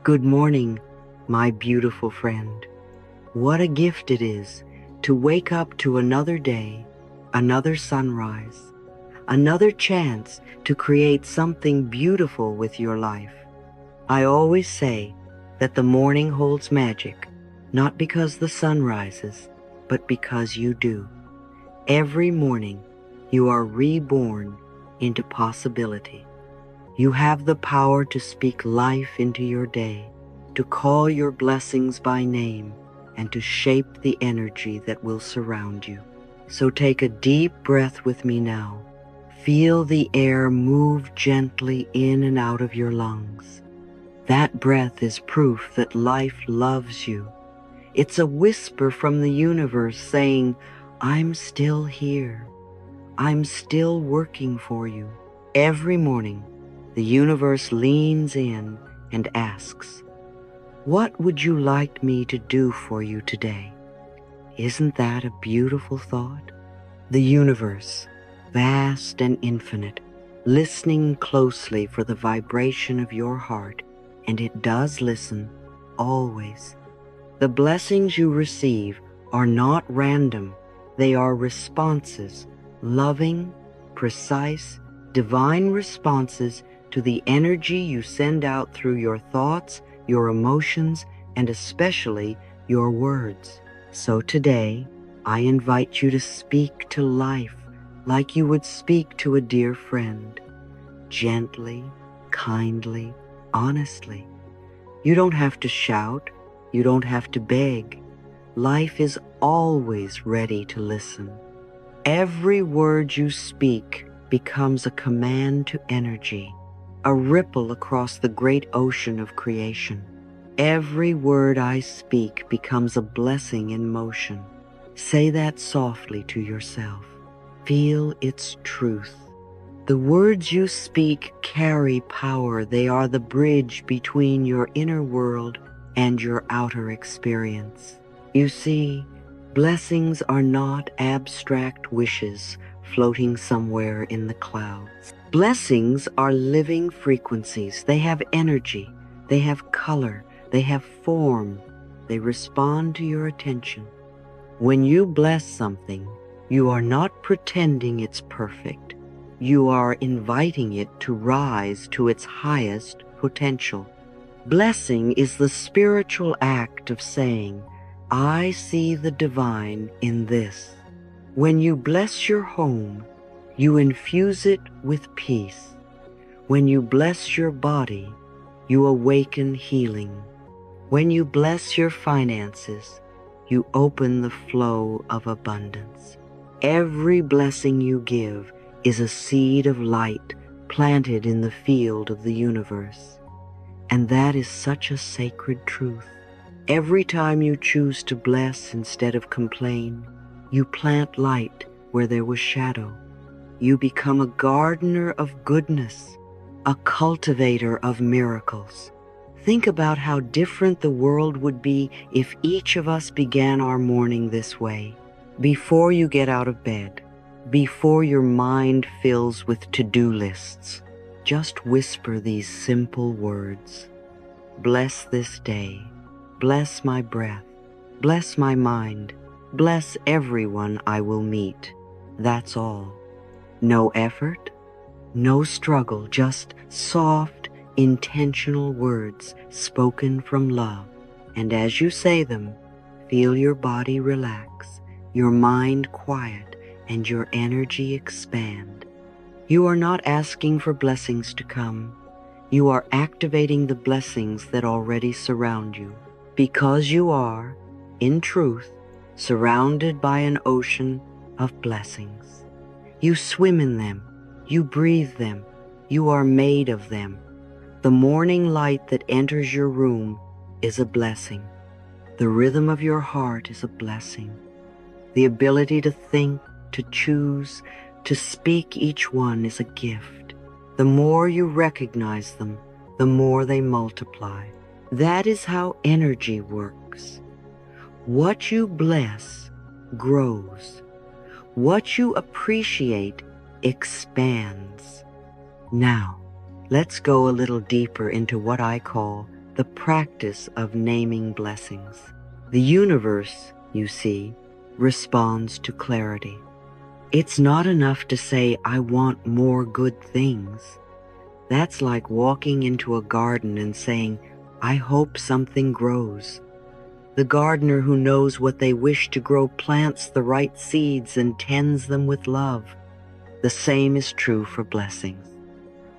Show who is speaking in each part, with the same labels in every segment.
Speaker 1: Good morning, my beautiful friend. What a gift it is to wake up to another day, another sunrise, another chance to create something beautiful with your life. I always say that the morning holds magic, not because the sun rises, but because you do. Every morning, you are reborn into possibility. You have the power to speak life into your day, to call your blessings by name, and to shape the energy that will surround you. So take a deep breath with me now. Feel the air move gently in and out of your lungs. That breath is proof that life loves you. It's a whisper from the universe saying, I'm still here. I'm still working for you. Every morning, the universe leans in and asks, what would you like me to do for you today? Isn't that a beautiful thought? The universe, vast and infinite, listening closely for the vibration of your heart, and it does listen, always. The blessings you receive are not random. They are responses, loving, precise, divine responses to the energy you send out through your thoughts, your emotions, and especially your words. So today, I invite you to speak to life like you would speak to a dear friend. Gently, kindly, honestly. You don't have to shout. You don't have to beg. Life is always ready to listen. Every word you speak becomes a command to energy, a ripple across the great ocean of creation. Every word I speak becomes a blessing in motion. Say that softly to yourself. Feel its truth. The words you speak carry power. They are the bridge between your inner world and your outer experience. You see, blessings are not abstract wishes floating somewhere in the clouds. Blessings are living frequencies. They have energy, they have color, they have form. They respond to your attention. When you bless something, you are not pretending it's perfect. You are inviting it to rise to its highest potential. Blessing is the spiritual act of saying, I see the divine in this. When you bless your home, you infuse it with peace. When you bless your body, you awaken healing. When you bless your finances, you open the flow of abundance. Every blessing you give is a seed of light planted in the field of the universe. And that is such a sacred truth. Every time you choose to bless instead of complain, you plant light where there was shadow. You become a gardener of goodness, a cultivator of miracles. Think about how different the world would be if each of us began our morning this way. Before you get out of bed, before your mind fills with to-do lists, just whisper these simple words. Bless this day. Bless my breath. Bless my mind. Bless everyone I will meet. That's all. No effort, no struggle, just soft, intentional words spoken from love. And as you say them, feel your body relax, your mind quiet, and your energy expand. You are not asking for blessings to come. You are activating the blessings that already surround you, because you are, in truth, surrounded by an ocean of blessings. You swim in them, you breathe them, you are made of them. The morning light that enters your room is a blessing. The rhythm of your heart is a blessing. The ability to think, to choose, to speak each one is a gift. The more you recognize them, the more they multiply. That is how energy works. What you bless grows. What you appreciate expands. Now, let's go a little deeper into what I call the practice of naming blessings. The universe, you see, responds to clarity. It's not enough to say, I want more good things. That's like walking into a garden and saying, I hope something grows. The gardener who knows what they wish to grow plants the right seeds and tends them with love. The same is true for blessings.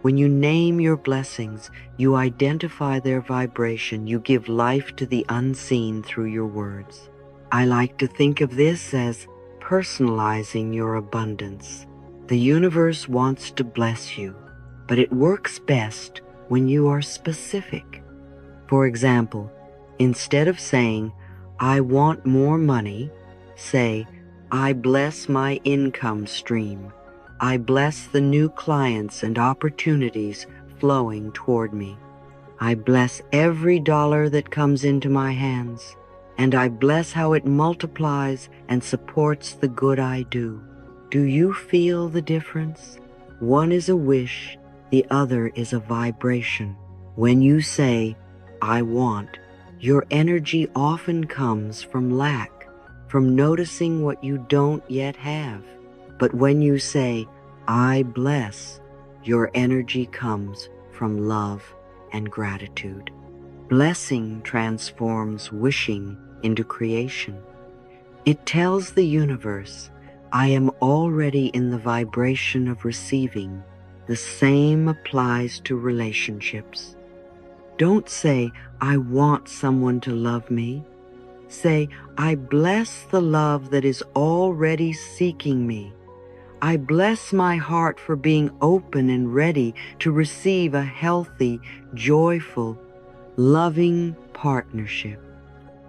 Speaker 1: When you name your blessings, you identify their vibration, you give life to the unseen through your words. I like to think of this as personalizing your abundance. The universe wants to bless you, but it works best when you are specific. For example, instead of saying, I want more money, say, I bless my income stream. I bless the new clients and opportunities flowing toward me. I bless every dollar that comes into my hands, and I bless how it multiplies and supports the good I do. Do you feel the difference? One is a wish, the other is a vibration. When you say, I want, your energy often comes from lack, from noticing what you don't yet have. But when you say, I bless, your energy comes from love and gratitude. Blessing transforms wishing into creation. It tells the universe, I am already in the vibration of receiving. The same applies to relationships. Don't say, I want someone to love me. Say, I bless the love that is already seeking me. I bless my heart for being open and ready to receive a healthy, joyful, loving partnership.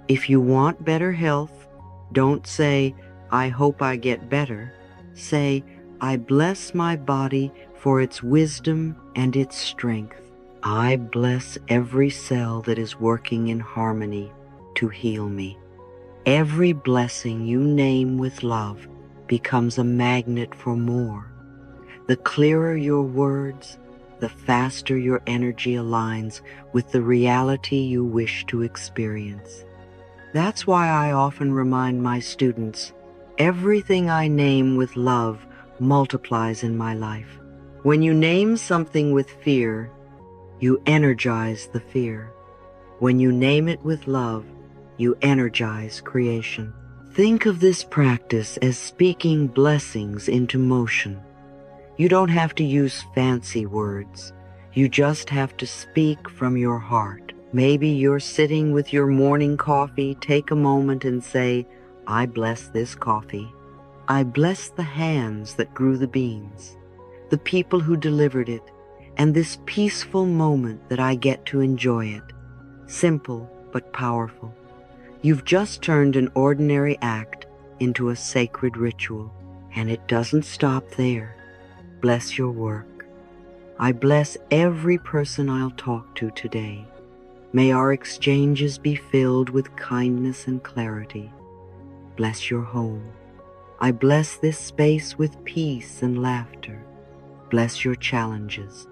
Speaker 1: If you want better health, don't say, I hope I get better. Say, I bless my body for its wisdom and its strength. I bless every cell that is working in harmony to heal me. Every blessing you name with love becomes a magnet for more. The clearer your words, the faster your energy aligns with the reality you wish to experience. That's why I often remind my students, everything I name with love multiplies in my life. When you name something with fear, you energize the fear. When you name it with love, you energize creation. Think of this practice as speaking blessings into motion. You don't have to use fancy words. You just have to speak from your heart. Maybe you're sitting with your morning coffee. Take a moment and say, I bless this coffee. I bless the hands that grew the beans, the people who delivered it, and this peaceful moment that I get to enjoy it. Simple but powerful. You've just turned an ordinary act into a sacred ritual, and it doesn't stop there. Bless your work. I bless every person I'll talk to today. May our exchanges be filled with kindness and clarity. Bless your home. I bless this space with peace and laughter. Bless your challenges.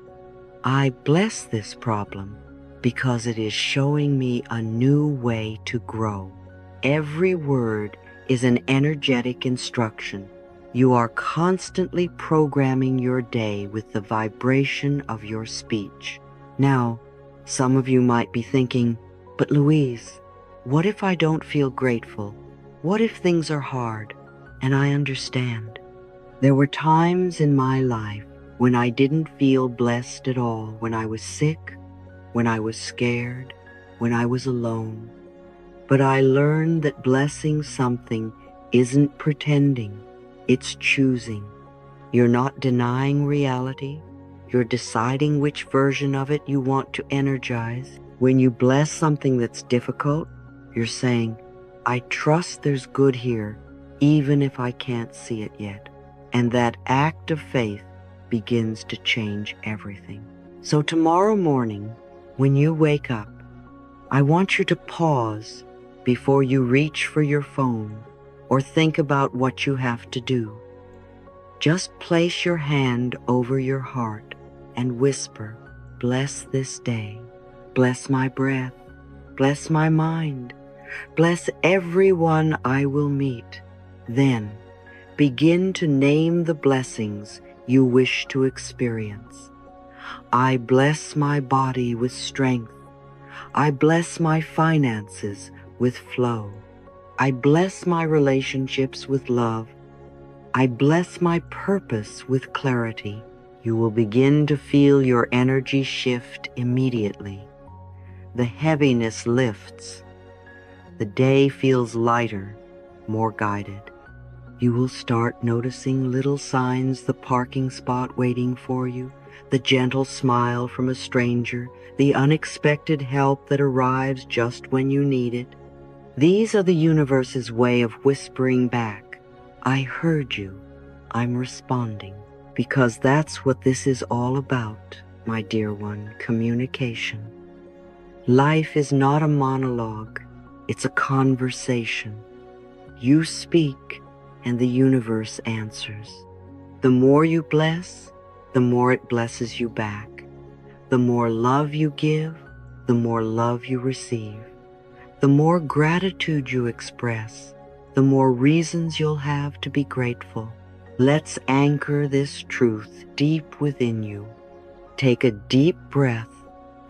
Speaker 1: I bless this problem because it is showing me a new way to grow. Every word is an energetic instruction. You are constantly programming your day with the vibration of your speech. Now, some of you might be thinking, but Louise, what if I don't feel grateful? What if things are hard? And I understand. There were times in my life when I didn't feel blessed at all, when I was sick, when I was scared, when I was alone. But I learned that blessing something isn't pretending, it's choosing. You're not denying reality, you're deciding which version of it you want to energize. When you bless something that's difficult, you're saying, I trust there's good here, even if I can't see it yet. And that act of faith begins to change everything. So tomorrow morning, when you wake up, I want you to pause before you reach for your phone or think about what you have to do. Just place your hand over your heart and whisper, bless this day. Bless my breath. Bless my mind. Bless everyone I will meet. Then, begin to name the blessings you wish to experience. I bless my body with strength. I bless my finances with flow. I bless my relationships with love. I bless my purpose with clarity. You will begin to feel your energy shift immediately. The heaviness lifts. The day feels lighter, more guided. You will start noticing little signs, the parking spot waiting for you, the gentle smile from a stranger, the unexpected help that arrives just when you need it. These are the universe's way of whispering back, I heard you, I'm responding. Because that's what this is all about, my dear one, communication. Life is not a monologue, it's a conversation. You speak, and the universe answers. The more you bless, the more it blesses you back. The more love you give, the more love you receive. The more gratitude you express, the more reasons you'll have to be grateful. Let's anchor this truth deep within you. Take a deep breath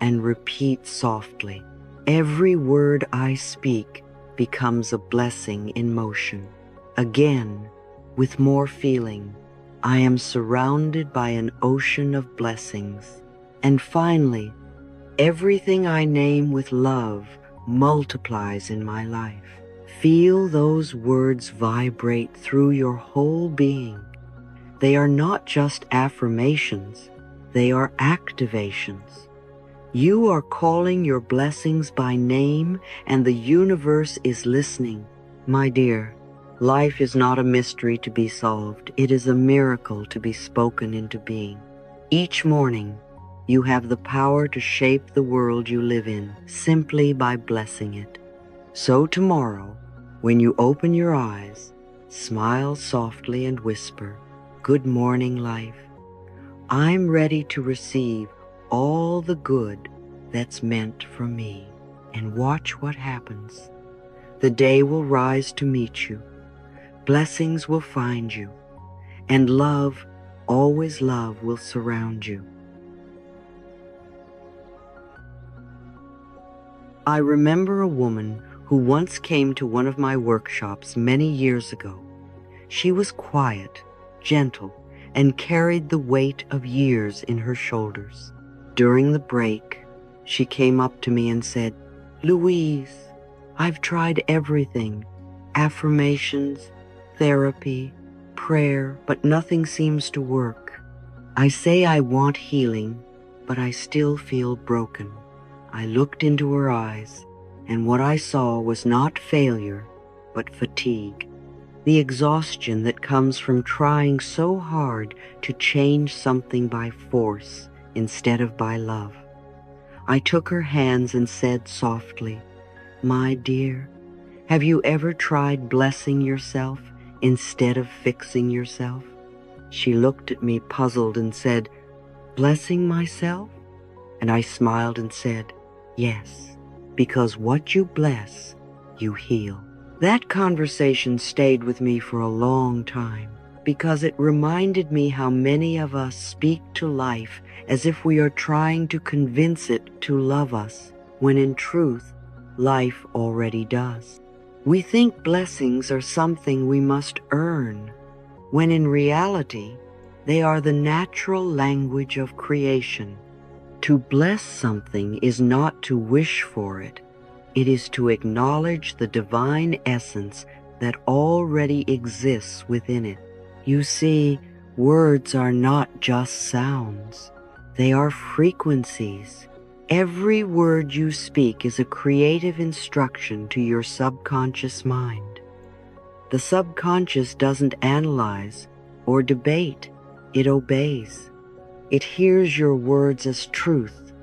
Speaker 1: and repeat softly. Every word I speak becomes a blessing in motion. Again, with more feeling, I am surrounded by an ocean of blessings. And finally, everything I name with love multiplies in my life. Feel those words vibrate through your whole being. They are not just affirmations, they are activations. You are calling your blessings by name, and the universe is listening. My dear, life is not a mystery to be solved. It is a miracle to be spoken into being. Each morning, you have the power to shape the world you live in simply by blessing it. So tomorrow, when you open your eyes, smile softly and whisper, Good morning, life. I'm ready to receive all the good that's meant for me. And watch what happens. The day will rise to meet you. Blessings will find you. And love, always love, will surround you. I remember a woman who once came to one of my workshops many years ago. She was quiet, gentle, and carried the weight of years in her shoulders. During the break, she came up to me and said, Louise, I've tried everything, affirmations, therapy, prayer, but nothing seems to work. I say I want healing, but I still feel broken. I looked into her eyes, and what I saw was not failure, but fatigue. The exhaustion that comes from trying so hard to change something by force instead of by love. I took her hands and said softly, My dear, have you ever tried blessing yourself instead of fixing yourself? She looked at me puzzled and said, Blessing myself? And I smiled and said, Yes, because what you bless, you heal. That conversation stayed with me for a long time because it reminded me how many of us speak to life as if we are trying to convince it to love us, when in truth, life already does. We think blessings are something we must earn, when in reality, they are the natural language of creation. To bless something is not to wish for it. It is to acknowledge the divine essence that already exists within it. You see, words are not just sounds. They are frequencies. Every word you speak is a creative instruction to your subconscious mind. The subconscious doesn't analyze or debate. It obeys. It hears your words as truth,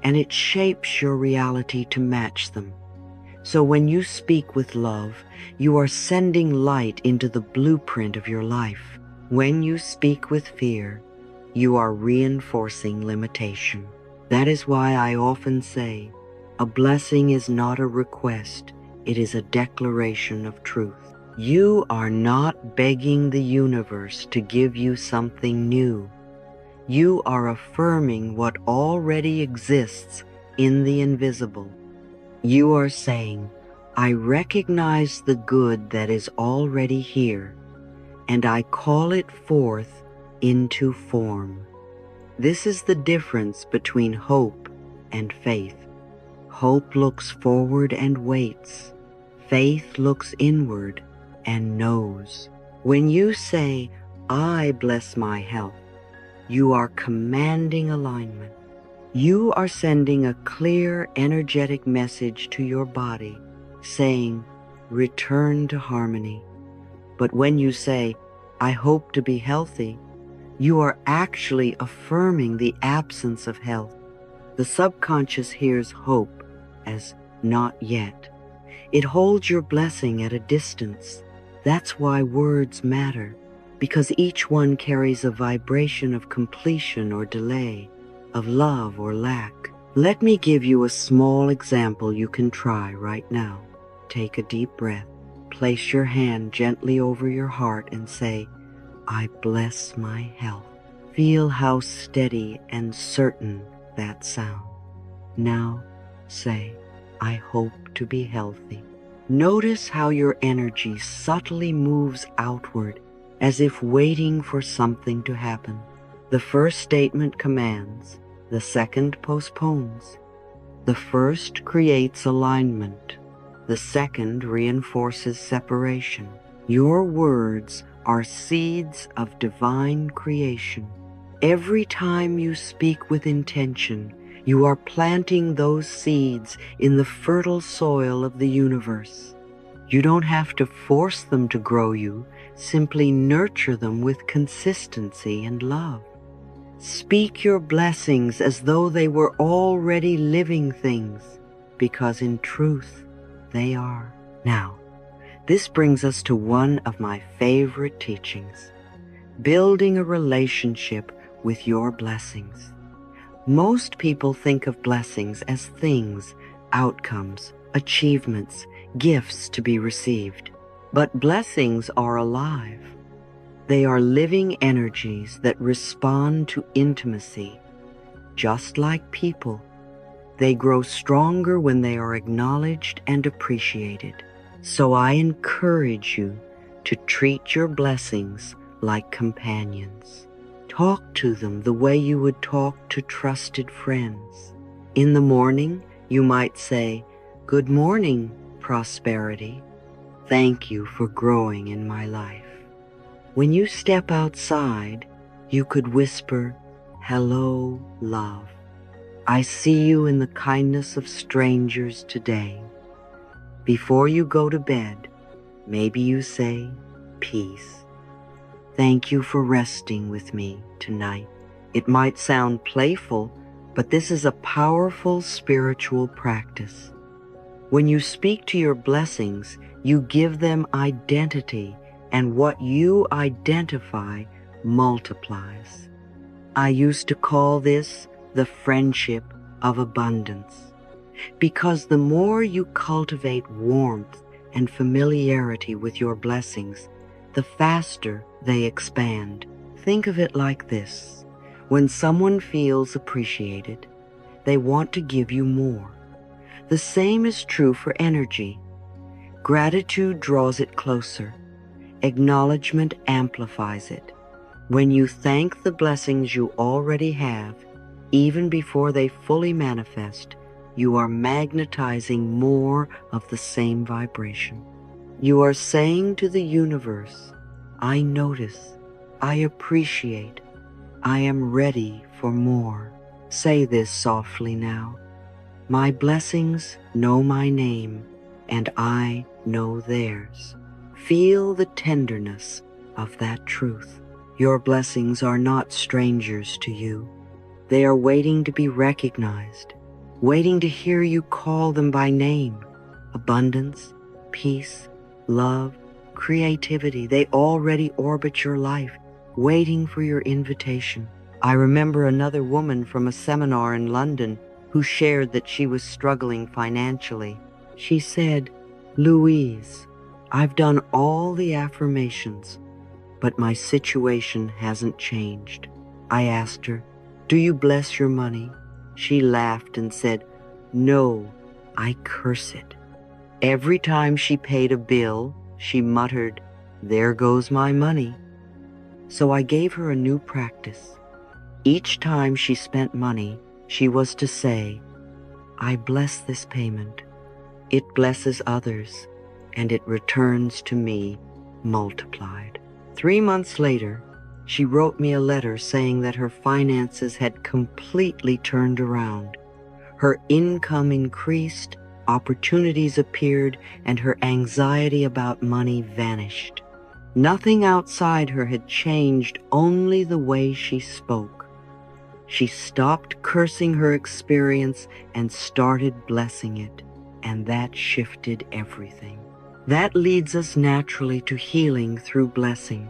Speaker 1: and it shapes your reality to match them. So when you speak with love, you are sending light into the blueprint of your life. When you speak with fear, you are reinforcing limitation. That is why I often say, a blessing is not a request, it is a declaration of truth. You are not begging the universe to give you something new. You are affirming what already exists in the invisible. You are saying, I recognize the good that is already here, and I call it forth into form. This is the difference between hope and faith. Hope looks forward and waits. Faith looks inward and knows. When you say, I bless my health, you are commanding alignment. You are sending a clear, energetic message to your body, saying, return to harmony. But when you say, I hope to be healthy, you are actually affirming the absence of health. The subconscious hears hope as not yet. It holds your blessing at a distance. That's why words matter, because each one carries a vibration of completion or delay, of love or lack. Let me give you a small example you can try right now. Take a deep breath. Place your hand gently over your heart and say, I bless my health. Feel how steady and certain that sounds. Now say, I hope to be healthy. Notice how your energy subtly moves outward as if waiting for something to happen. The first statement commands, the second postpones. The first creates alignment. The second reinforces separation. Your words are seeds of divine creation. Every time you speak with intention, you are planting those seeds in the fertile soil of the universe. You don't have to force them to grow you, simply nurture them with consistency and love. Speak your blessings as though they were already living things, because in truth, they are. Now, this brings us to one of my favorite teachings, building a relationship with your blessings. Most people think of blessings as things, outcomes, achievements, gifts to be received. But blessings are alive. They are living energies that respond to intimacy. Just like people, they grow stronger when they are acknowledged and appreciated. So I encourage you to treat your blessings like companions. Talk to them the way you would talk to trusted friends. In the morning, you might say, "Good morning, prosperity. Thank you for growing in my life." When you step outside, you could whisper, "Hello, love. I see you in the kindness of strangers today." Before you go to bed, maybe you say, "Peace. Thank you for resting with me tonight." It might sound playful, but this is a powerful spiritual practice. When you speak to your blessings, you give them identity, and what you identify multiplies. I used to call this the friendship of abundance, because the more you cultivate warmth and familiarity with your blessings, the faster they expand. Think of it like this. When someone feels appreciated, they want to give you more. The same is true for energy. Gratitude draws it closer. Acknowledgement amplifies it. When you thank the blessings you already have, even before they fully manifest, you are magnetizing more of the same vibration. You are saying to the universe, "I notice, I appreciate, I am ready for more." Say this softly now. My blessings know my name, and I know theirs. Feel the tenderness of that truth. Your blessings are not strangers to you. They are waiting to be recognized, waiting to hear you call them by name. Abundance, peace, love, creativity, they already orbit your life, waiting for your invitation. I remember another woman from a seminar in London who shared that she was struggling financially. She said, "Louise, I've done all the affirmations, but my situation hasn't changed." I asked her, "Do you bless your money?" She laughed and said, "No, I curse it." Every time she paid a bill, she muttered, "There goes my money." So I gave her a new practice. Each time she spent money, she was to say, "I bless this payment. It blesses others, and it returns to me multiplied." 3 months later, she wrote me a letter saying that her finances had completely turned around. Her income increased, opportunities appeared, and her anxiety about money vanished. Nothing outside her had changed, only the way she spoke. She stopped cursing her experience and started blessing it, and that shifted everything. That leads us naturally to healing through blessing.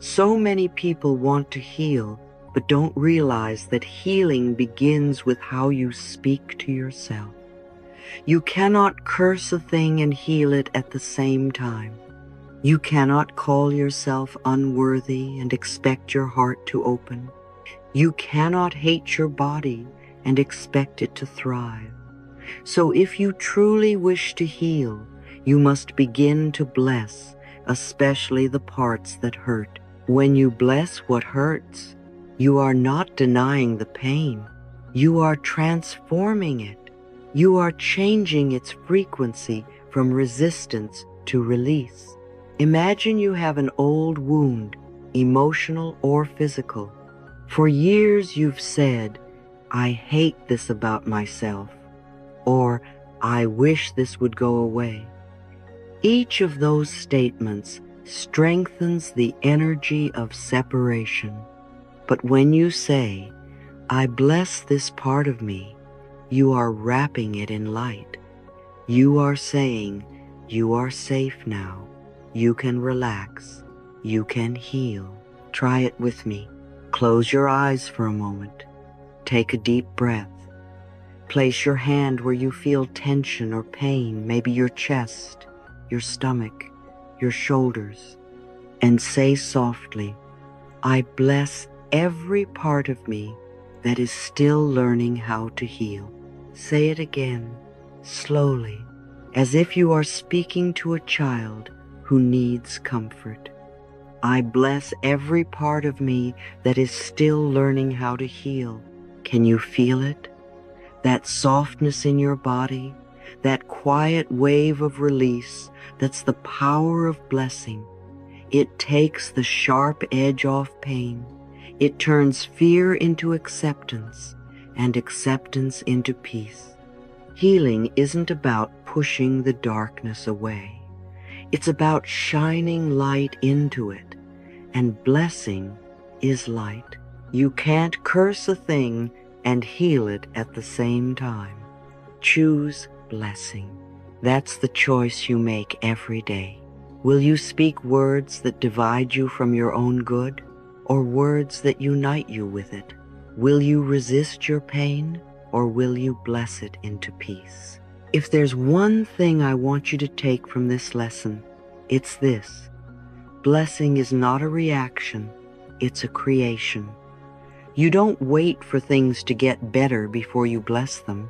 Speaker 1: So many people want to heal, but don't realize that healing begins with how you speak to yourself. You cannot curse a thing and heal it at the same time. You cannot call yourself unworthy and expect your heart to open. You cannot hate your body and expect it to thrive. So if you truly wish to heal, you must begin to bless, especially the parts that hurt. When you bless what hurts, you are not denying the pain. You are transforming it. You are changing its frequency from resistance to release. Imagine you have an old wound, emotional or physical. For years you've said, "I hate this about myself," or "I wish this would go away." Each of those statements strengthens the energy of separation. But when you say, "I bless this part of me," you are wrapping it in light. You are saying, "You are safe now. You can relax. You can heal." Try it with me. Close your eyes for a moment. Take a deep breath. Place your hand where you feel tension or pain, maybe your chest, your stomach, your shoulders, and say softly, "I bless every part of me that is still learning how to heal." Say it again, slowly, as if you are speaking to a child who needs comfort. "I bless every part of me that is still learning how to heal." Can you feel it? That softness in your body, that quiet wave of release, that's the power of blessing. It takes the sharp edge off pain. It turns fear into acceptance, and acceptance into peace. Healing isn't about pushing the darkness away. It's about shining light into it, and blessing is light. You can't curse a thing and heal it at the same time. Choose blessing. That's the choice you make every day. Will you speak words that divide you from your own good, or words that unite you with it? Will you resist your pain, or will you bless it into peace? If there's one thing I want you to take from this lesson, it's this: blessing is not a reaction, it's a creation. You don't wait for things to get better before you bless them.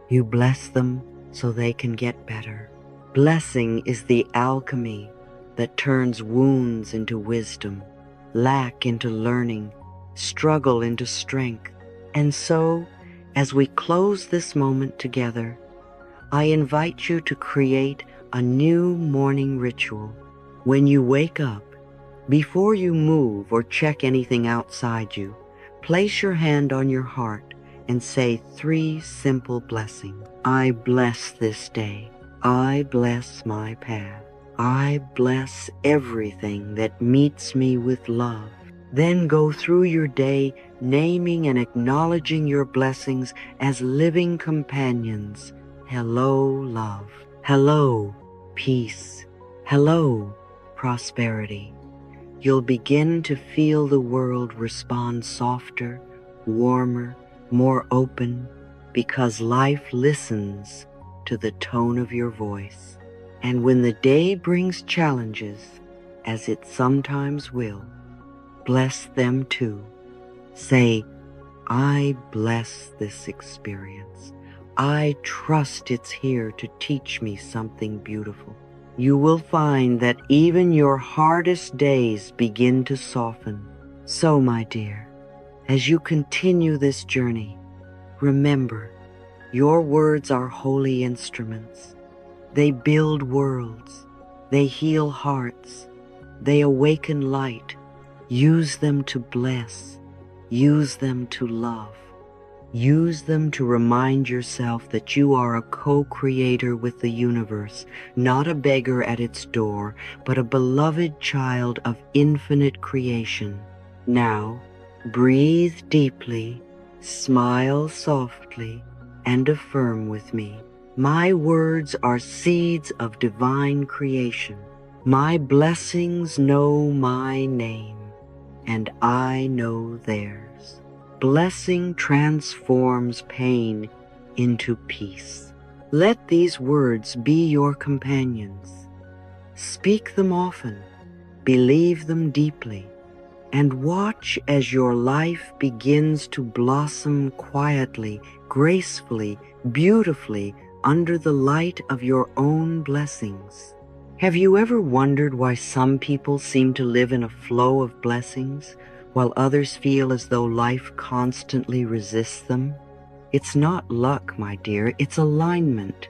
Speaker 1: You bless them so they can get better. Blessing is the alchemy that turns wounds into wisdom, lack into learning, struggle into strength. And so, as we close this moment together, I invite you to create a new morning ritual. When you wake up, before you move or check anything outside you, place your hand on your heart and say 3 simple blessings. I bless this day. I bless my path. I bless everything that meets me with love. Then go through your day naming and acknowledging your blessings as living companions. Hello, love. Hello, peace. Hello, prosperity. you'll begin to feel the world respond softer, warmer, more open, because life listens to the tone of your voice. And when the day brings challenges, as it sometimes will, bless them too. Say, I bless this experience. I trust it's here to teach me something beautiful. You will find that even your hardest days begin to soften. So, my dear, as you continue this journey, remember, your words are holy instruments. They build worlds. They heal hearts. They awaken light. Use them to bless. Use them to love. Use them to remind yourself that you are a co-creator with the universe, not a beggar at its door, but a beloved child of infinite creation. Now, breathe deeply, smile softly, and affirm with me. My words are seeds of divine creation. My blessings know my name, and I know theirs. Blessing transforms pain into peace. Let these words be your companions. Speak them often, believe them deeply, and watch as your life begins to blossom quietly, gracefully, beautifully, under the light of your own blessings. Have you ever wondered why some people seem to live in a flow of blessings, while others feel as though life constantly resists them? It's not luck, my dear, it's alignment.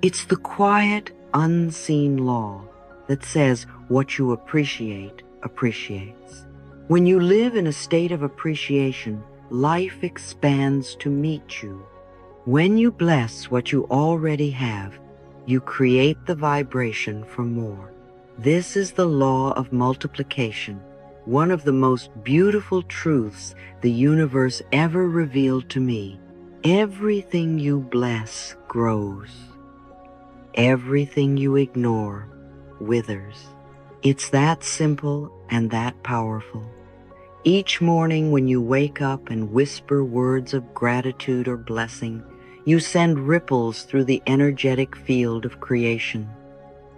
Speaker 1: It's the quiet, unseen law that says what you appreciate appreciates. When you live in a state of appreciation, life expands to meet you. When you bless what you already have, you create the vibration for more. This is the law of multiplication, one of the most beautiful truths the universe ever revealed to me. Everything you bless grows. Everything you ignore withers. It's that simple and that powerful. Each morning when you wake up and whisper words of gratitude or blessing, you send ripples through the energetic field of creation.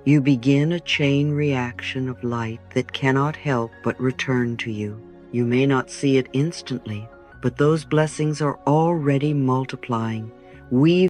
Speaker 1: You begin a chain reaction of light that cannot help but return to you. You may not see it instantly, but those blessings are already multiplying, weaving